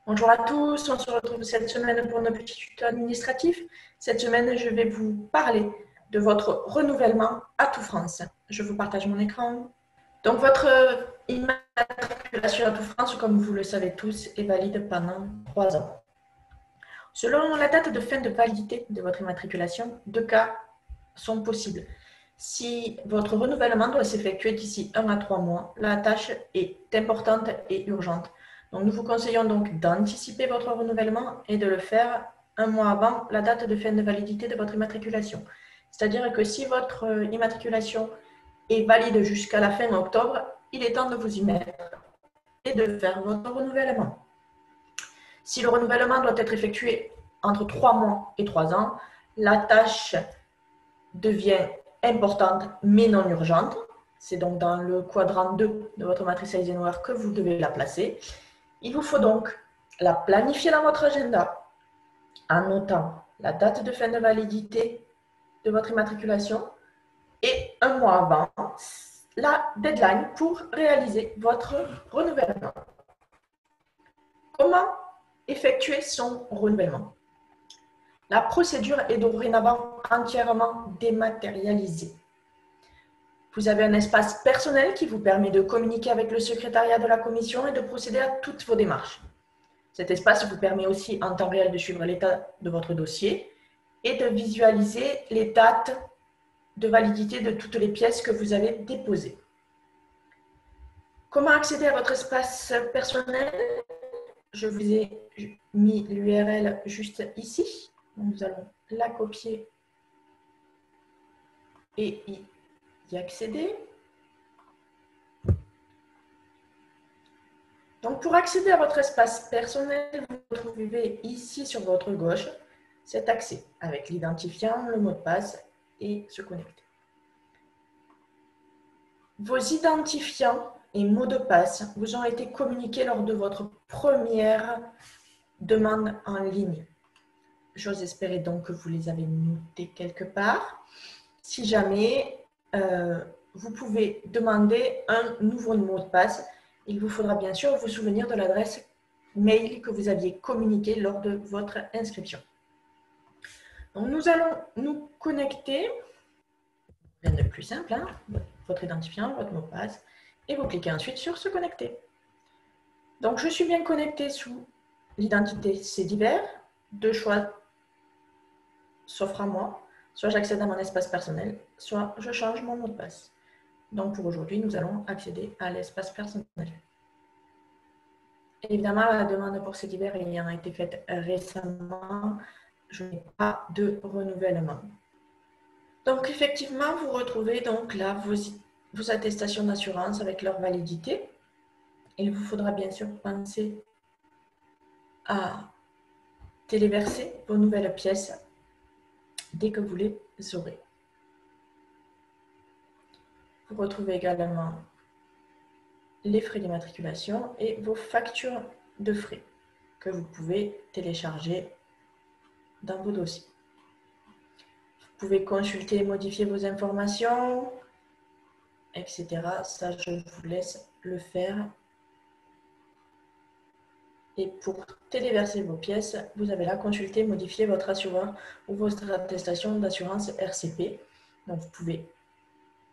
Bonjour à tous, on se retrouve cette semaine pour notre petit tuto administratif. Cette semaine, je vais vous parler de votre renouvellement Atout France. Je vous partage mon écran. Donc, votre immatriculation Atout France, comme vous le savez tous, est valide pendant 3 ans. Selon la date de fin de validité de votre immatriculation, 2 cas sont possibles. Si votre renouvellement doit s'effectuer d'ici 1 à 3 mois, la tâche est importante et urgente. Donc, nous vous conseillons donc d'anticiper votre renouvellement et de le faire 1 mois avant la date de fin de validité de votre immatriculation. C'est-à-dire que si votre immatriculation est valide jusqu'à la fin octobre, il est temps de vous y mettre et de faire votre renouvellement. Si le renouvellement doit être effectué entre 3 mois et 3 ans, la tâche devient importante mais non urgente. C'est donc dans le quadrant 2 de votre matrice Eisenhower que vous devez la placer. Il vous faut donc la planifier dans votre agenda en notant la date de fin de validité de votre immatriculation et 1 mois avant la deadline pour réaliser votre renouvellement. Comment effectuer son renouvellement? La procédure est dorénavant entièrement dématérialisée. Vous avez un espace personnel qui vous permet de communiquer avec le secrétariat de la commission et de procéder à toutes vos démarches. Cet espace vous permet aussi en temps réel de suivre l'état de votre dossier et de visualiser les dates de validité de toutes les pièces que vous avez déposées. Comment accéder à votre espace personnel? Je vous ai mis l'URL juste ici. Nous allons la copier et y accéder. Donc, pour accéder à votre espace personnel, vous trouvez ici sur votre gauche cet accès avec l'identifiant, le mot de passe et se connecter. Vos identifiants et mots de passe vous ont été communiqués lors de votre première demande en ligne. J'ose espérer donc que vous les avez notés quelque part. Si jamais, vous pouvez demander un nouveau mot de passe. Il vous faudra bien sûr vous souvenir de l'adresse mail que vous aviez communiquée lors de votre inscription. Donc, nous allons nous connecter. Rien de plus simple, hein? Votre identifiant, votre mot de passe, et vous cliquez ensuite sur se connecter. Donc, je suis bien connecté sous l'identité C'est divers. 2 choix s'offrent à moi. Soit j'accède à mon espace personnel, soit je change mon mot de passe. Donc, pour aujourd'hui, nous allons accéder à l'espace personnel. Évidemment, la demande pour ces divers ayant été faite récemment, je n'ai pas de renouvellement. Donc, effectivement, vous retrouvez donc là vos attestations d'assurance avec leur validité. Il vous faudra bien sûr penser à téléverser vos nouvelles pièces dès que vous les aurez. Vous retrouvez également les frais d'immatriculation et vos factures de frais que vous pouvez télécharger dans vos dossiers. Vous pouvez consulter et modifier vos informations, etc. Ça, je vous laisse le faire. Et pour téléverser vos pièces, vous avez là consulter, modifier votre assureur ou votre attestation d'assurance RCP. Donc, vous pouvez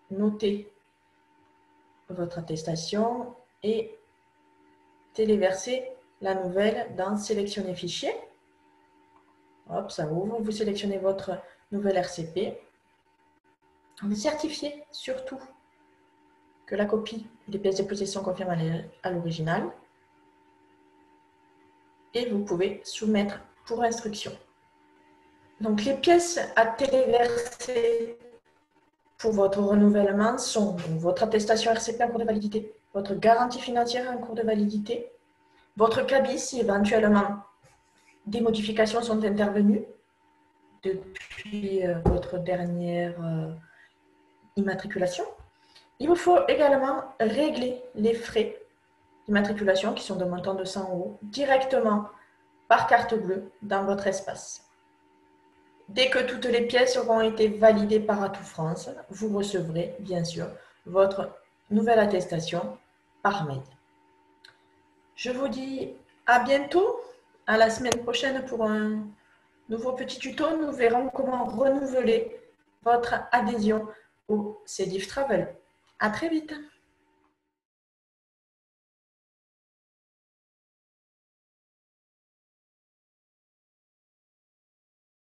noter votre attestation et téléverser la nouvelle dans Sélectionner fichier. Hop, ça ouvre. Vous sélectionnez votre nouvelle RCP. Vous certifiez surtout que la copie des pièces déposées sont conformes à l'original. Et vous pouvez soumettre pour instruction. Donc, les pièces à téléverser pour votre renouvellement sont donc votre attestation RCP en cours de validité, votre garantie financière en cours de validité, votre cabis si éventuellement des modifications sont intervenues depuis votre dernière immatriculation. Il vous faut également régler les frais d'immatriculation qui sont de montant de 100 € directement par carte bleue dans votre espace. Dès que toutes les pièces auront été validées par Atout France, vous recevrez bien sûr votre nouvelle attestation par mail. Je vous dis À bientôt, à la semaine prochaine pour un nouveau petit tuto. Nous verrons comment renouveler votre adhésion au CEDIF Travel. À très vite.